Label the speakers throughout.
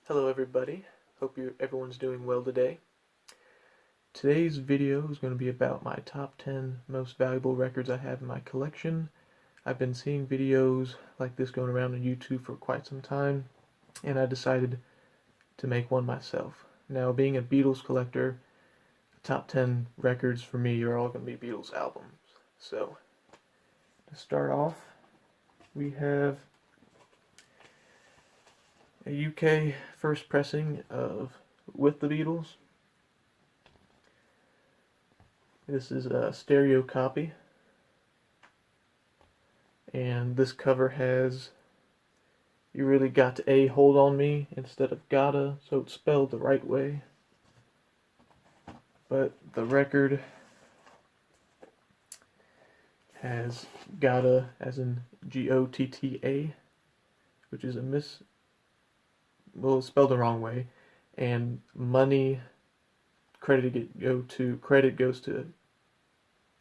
Speaker 1: Hello everybody, hope everyone's doing well today. Today's video is going to be about my top 10 most valuable records I have in my collection. I've been seeing videos like this going around on YouTube for quite some time, and I decided to make one myself. Now, being a Beatles collector, the top 10 records for me are all going to be Beatles albums. So, to start off, we have a UK first pressing of With the Beatles. This is a stereo copy, and this cover has "You really got to hold on me" instead of gotta, so it's spelled the right way. But the record has gotta as in Gotta, which is it's spelled the wrong way, and money credit goes to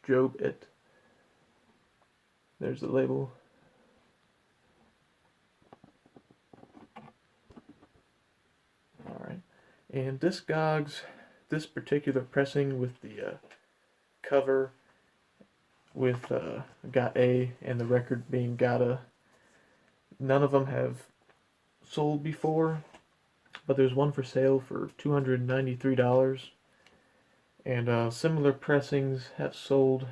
Speaker 1: Job It. There's the label. Alright. And Discogs, this particular pressing with the cover with Got A and the record being Gotta, none of them have sold before, but there's one for sale for $293. And similar pressings have sold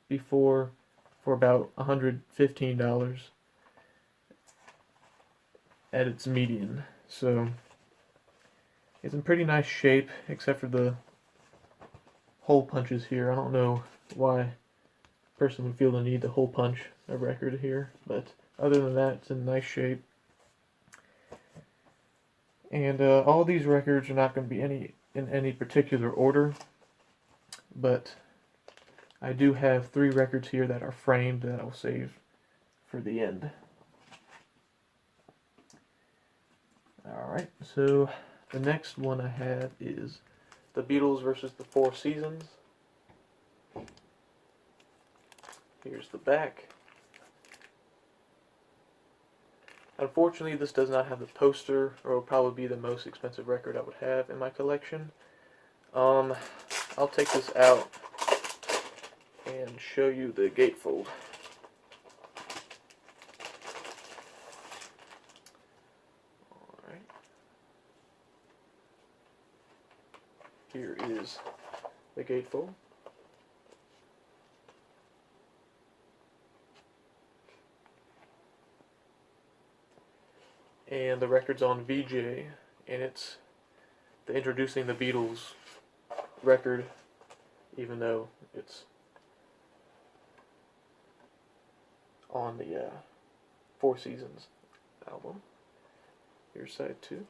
Speaker 1: before for about $115 at its median. So it's in pretty nice shape, except for the hole punches here. I don't know why a person would feel the need to hole punch a record here, but other than that, it's in nice shape. And all these records are not going to be in any particular order, but I do have 3 records here that are framed that I'll save for the end. Alright, so the next one I have is The Beatles versus the Four Seasons. Here's the back. Unfortunately, this does not have the poster, or it will probably be the most expensive record I would have in my collection. I'll take this out and show you the gatefold. Alright. Here is the gatefold. And the record's on VJ, and it's the Introducing the Beatles record, even though it's on the Four Seasons album. Here's side 2.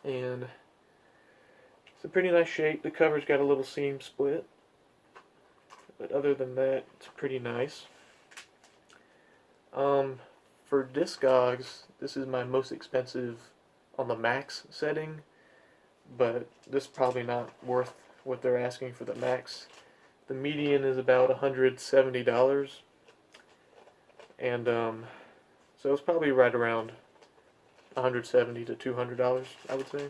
Speaker 1: And it's a pretty nice shape. The cover's got a little seam split, but other than that, it's pretty nice. For Discogs, this is my most expensive on the max setting, but this is probably not worth what they're asking for the max. The median is about $170, and so it's probably right around $170 to $200, I would say.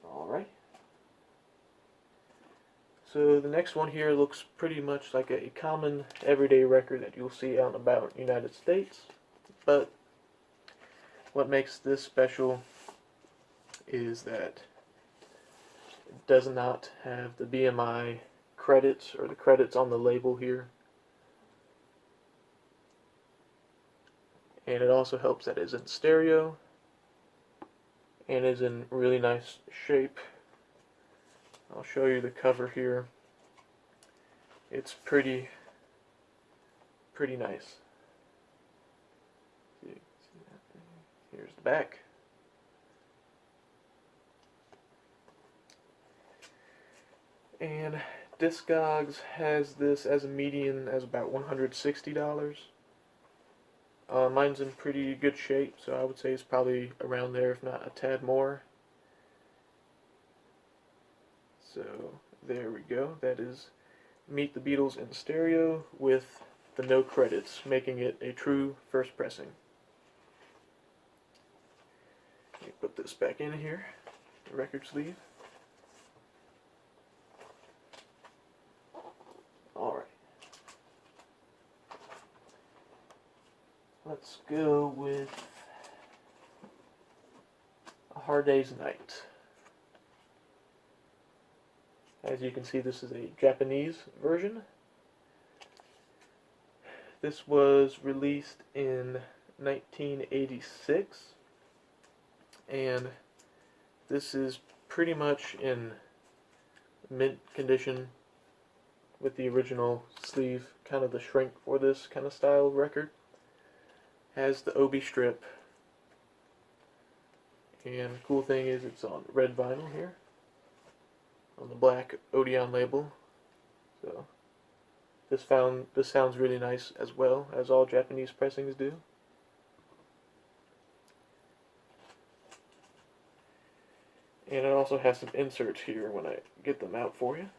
Speaker 1: Alright. So the next one here looks pretty much like a common everyday record that you'll see out and about in the United States, but what makes this special is that it does not have the BMI credits or the credits on the label here. And it also helps that it's in stereo and is in really nice shape. I'll show you the cover here. It's pretty nice. Here's the back. And Discogs has this as a median as about $160. Mine's in pretty good shape, so I would say it's probably around there, if not a tad more. So there we go. That is Meet the Beatles in stereo with the no credits, making it a true first pressing. Let me put this back in here, the record sleeve. Alright. Let's go with A Hard Day's Night. As you can see, this is a Japanese version. This was released in 1986, and this is pretty much in mint condition with the original sleeve, kind of the shrink for this kind of style record. Has the OB strip, and the cool thing is it's on red vinyl here, on the black Odeon label. So this sounds really nice as well, as all Japanese pressings do. And it also has some inserts here when I get them out for you.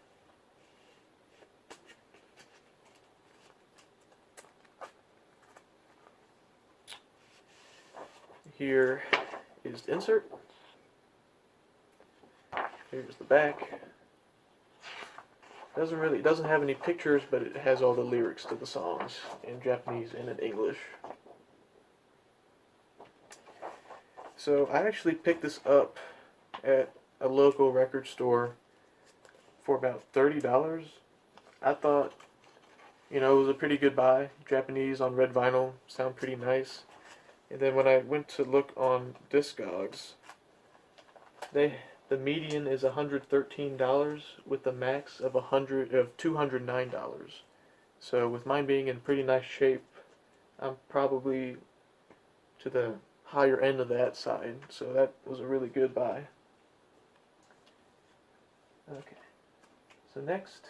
Speaker 1: Here is the insert. Here's the back. It doesn't have any pictures, but it has all the lyrics to the songs in Japanese and in English. So I actually picked this up at a local record store for about $30. I thought, it was a pretty good buy. Japanese on red vinyl sound pretty nice. And then when I went to look on Discogs, the median is $113 with a max of $209. So with mine being in pretty nice shape, I'm probably to the higher end of that side. So that was a really good buy. Okay. So next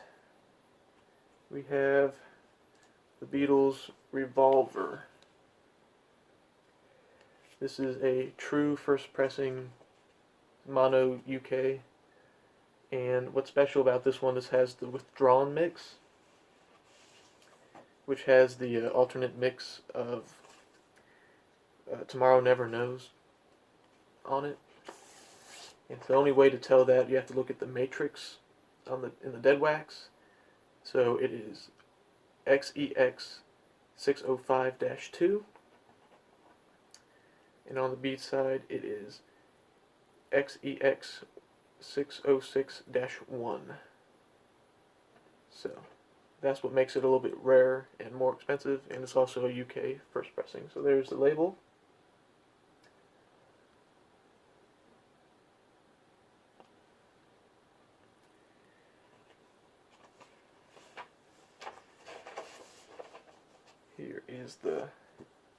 Speaker 1: we have the Beatles Revolver. This is a true first pressing mono UK, and what's special about this one is has the withdrawn mix, which has the alternate mix of Tomorrow Never Knows on it. And the only way to tell that, you have to look at the matrix in the dead wax. So it is XEX 605-2. And on the beat side, it is XEX 606-1. So that's what makes it a little bit rare and more expensive, and it's also a UK first pressing. So there's the label.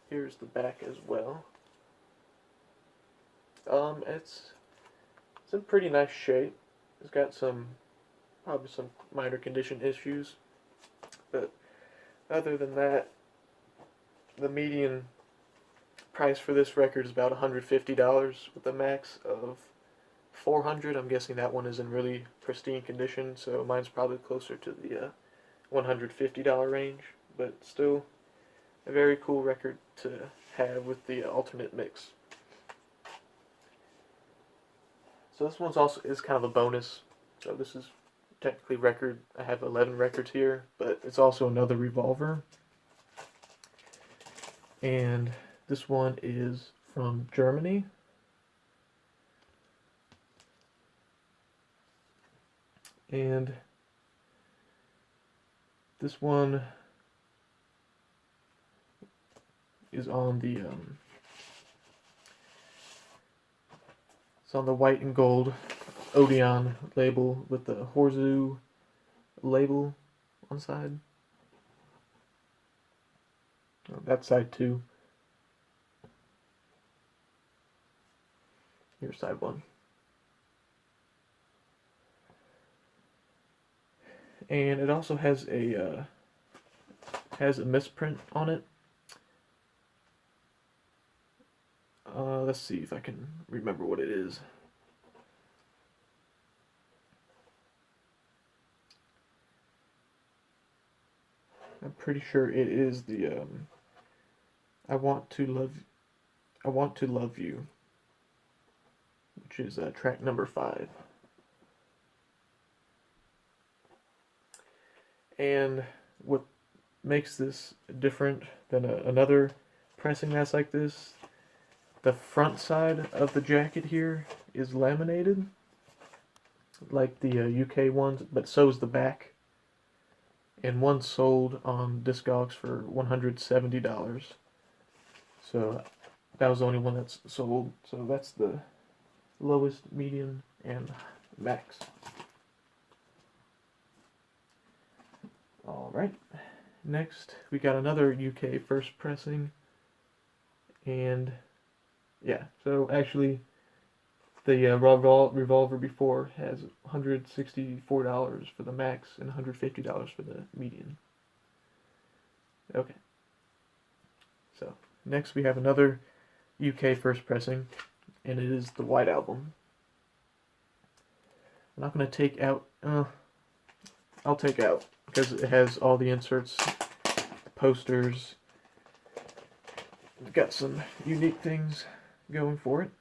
Speaker 1: Here's the back as well. It's in pretty nice shape. It's got probably some minor condition issues, but other than that, the median price for this record is about $150 with a max of $400. I'm guessing that one is in really pristine condition, so mine's probably closer to the $150 range, but still a very cool record to have with the alternate mix. So this one's also is kind of a bonus. So this is technically record. I have 11 records here, but it's also another Revolver. And this one is from Germany. And this one is on the it's on the white and gold Odeon label with the Horzu label on side. Oh, that side too. Here's side one. And it also has a misprint on it. Let's see if I can remember what it is. I'm pretty sure it is the I Want to Love You, which is track number 5. And what makes this different than another pressing that's like this, the front side of the jacket here is laminated, like the UK ones, but so is the back. And one sold on Discogs for $170. So that was the only one that's sold. So that's the lowest, medium, and max. Alright, next we got another UK first pressing. And yeah, so actually the Revolver before has $164 for the max and $150 for the median. Okay. So next we have another UK first pressing, and it is the White Album. I'm not going to take out, I'll take out, because it has all the inserts, posters. It's got some unique things going for it.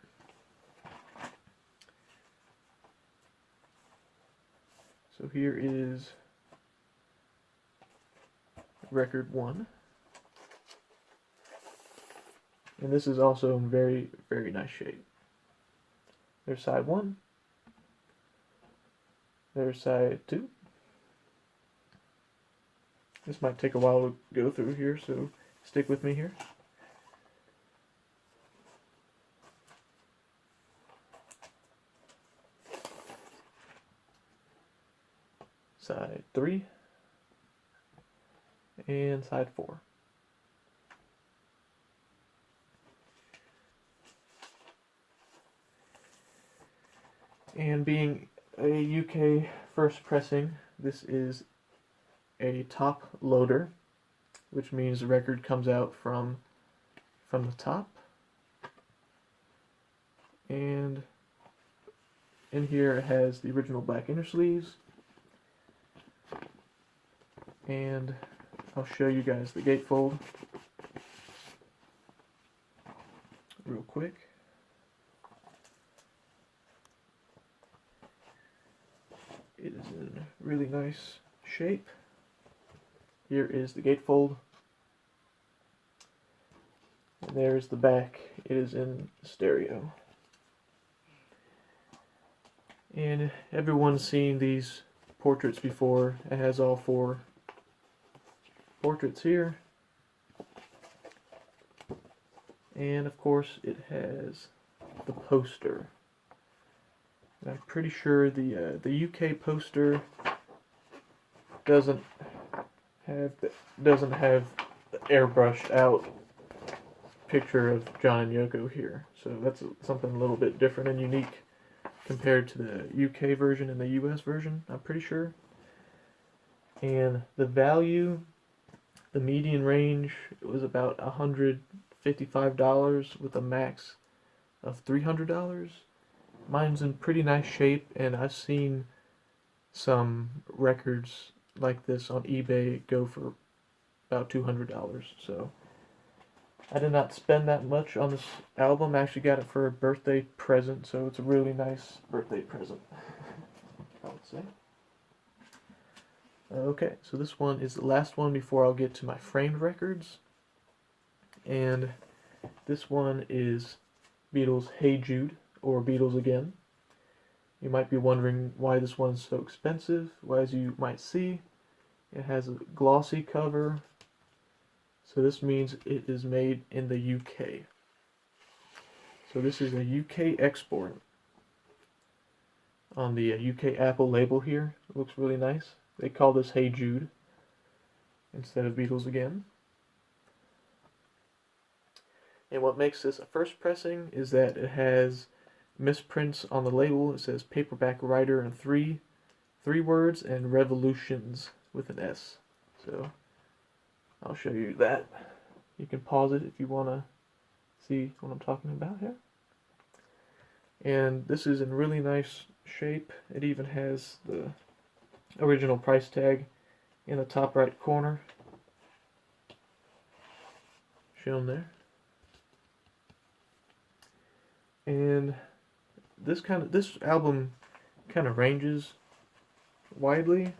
Speaker 1: So here is record 1. And this is also in very, very nice shape. There's side 1. There's side 2. This might take a while to go through here, so stick with me here. Side 3. And side 4. And being a UK first pressing, this is a top loader, which means the record comes out from the top. And in here it has the original black inner sleeves. And I'll show you guys the gatefold real quick. It is in really nice shape. Here is the gatefold. And there's the back. It is in stereo. And everyone's seen these portraits before. It has all 4 portraits here. And of course it has the poster. And I'm pretty sure the UK poster doesn't have the airbrushed out picture of John and Yoko here. So that's something a little bit different and unique compared to the UK version and the US version, I'm pretty sure. And the value, the median range, it was about $155 with a max of $300. Mine's in pretty nice shape, and I've seen some records like this on eBay go for about $200. So I did not spend that much on this album. I actually got it for a birthday present, so it's a really nice birthday present, I would say. Okay, so this one is the last one before I'll get to my framed records. And this one is Beatles Hey Jude, or Beatles Again. You might be wondering why this one's so expensive. Well, as you might see, it has a glossy cover. So this means it is made in the UK. So this is a UK export on the UK Apple label here. It looks really nice. They call this Hey Jude instead of Beatles Again. And what makes this a first pressing is that it has misprints on the label. It says paperback writer in three words, and revolutions with an S. So I'll show you that. You can pause it if you want to see what I'm talking about here. And this is in really nice shape. It even has the original price tag in the top right corner. shown there. And this album kind of ranges widely.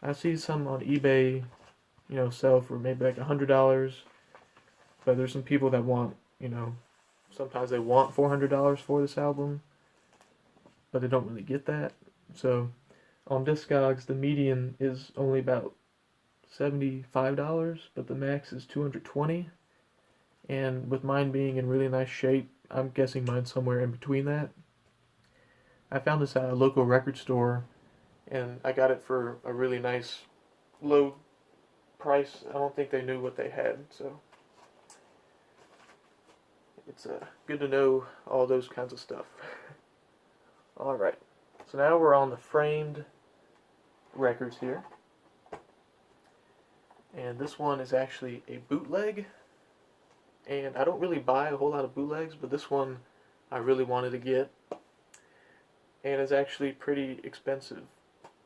Speaker 1: I see some on eBay, sell for maybe like $100, but there's some people that want, sometimes they want $400 for this album, but they don't really get that. So on Discogs, the median is only about $75, but the max is $220. And with mine being in really nice shape, I'm guessing mine's somewhere in between that. I found this at a local record store, and I got it for a really nice low price. I don't think they knew what they had, so it's good to know all those kinds of stuff. Alright, so now we're on the framed records here. And this one is actually a bootleg. And I don't really buy a whole lot of bootlegs, but this one I really wanted to get. And it's actually pretty expensive,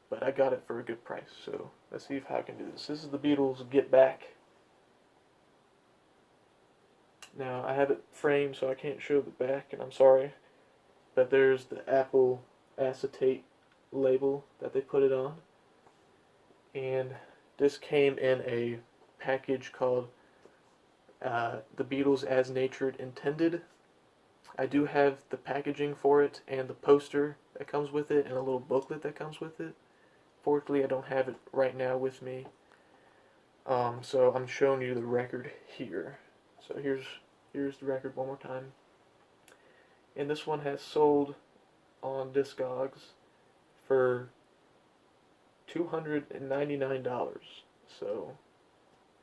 Speaker 1: but I got it for a good price. So let's see if I can do this. This is the Beatles Get Back. Now I have it framed so I can't show the back, and I'm sorry, but there's the Apple acetate label that they put it on. And this came in a package called The Beatles as Nature Intended. I do have the packaging for it and the poster that comes with it and a little booklet that comes with it. Fortunately, I don't have it right now with me, so I'm showing you the record here. So here's the record one more time. And this one has sold on Discogs for $299. So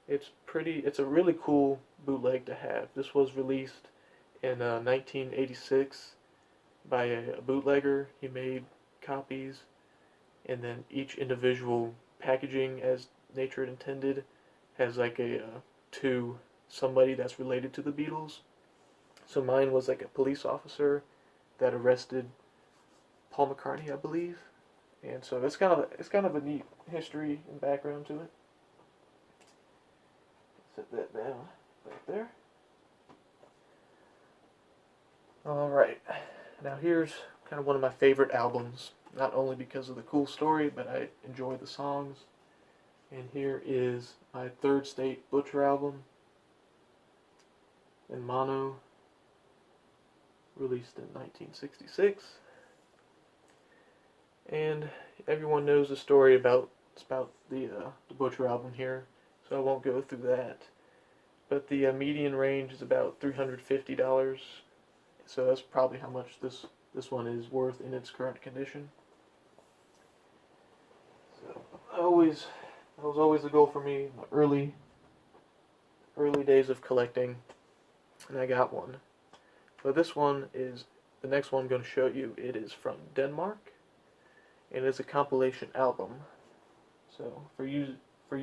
Speaker 1: it's a really cool bootleg to have. This was released in 1986 by a bootlegger. He made copies, and then each individual packaging, as nature intended, has like to somebody that's related to the Beatles. So mine was like a police officer that arrested Paul McCartney, I believe. And so it's kind of a neat history and background to it. Set that down right there. Alright, now here's kind of one of my favorite albums, not only because of the cool story, but I enjoy the songs. And here is my Third State Butcher album in mono, released in 1966. And everyone knows the story about the Butcher album here, so I won't go through that. But the median range is about $350, so that's probably how much this one is worth in its current condition. So that was always the goal for me in the early days of collecting, and I got one. So this one is the next one I'm going to show you. It is from Denmark, and it's a compilation album. So for you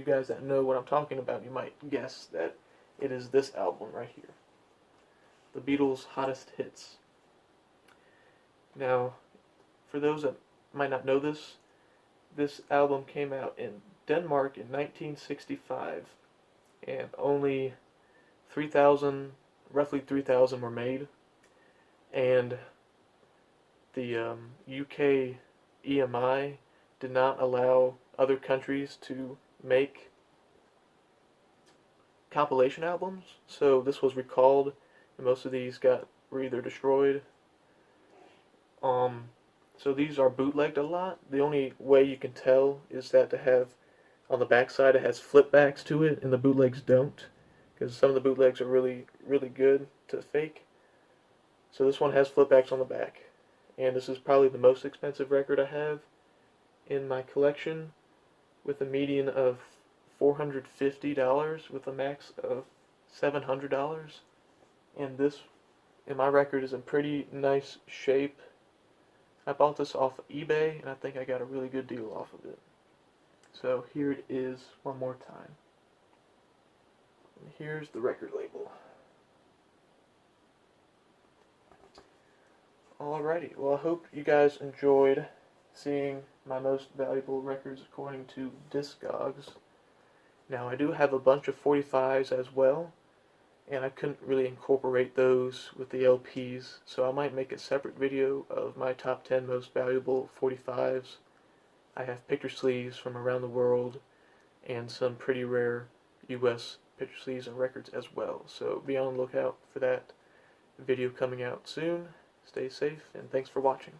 Speaker 1: guys that know what I'm talking about, you might guess that it is this album right here, The Beatles' Hottest Hits. Now, for those that might not know this album came out in Denmark in 1965, and only roughly 3,000 were made, and the UK EMI did not allow other countries to make compilation albums, so this was recalled, and most of these were either destroyed. So these are bootlegged a lot. The only way you can tell is that to have on the back side it has flip backs to it, and the bootlegs don't, because some of the bootlegs are really, really good to fake. So this one has flip backs on the back, and this is probably the most expensive record I have in my collection, with a median of $450 with a max of $700. And my record is in pretty nice shape. I bought this off of eBay, and I think I got a really good deal off of it. So here it is one more time. And here's the record label. Alrighty, well I hope you guys enjoyed seeing my most valuable records according to Discogs. Now I do have a bunch of 45s as well, and I couldn't really incorporate those with the LPs, so I might make a separate video of my top 10 most valuable 45s. I have picture sleeves from around the world and some pretty rare US picture sleeves and records as well, so be on the lookout for that video coming out soon. Stay safe, and thanks for watching.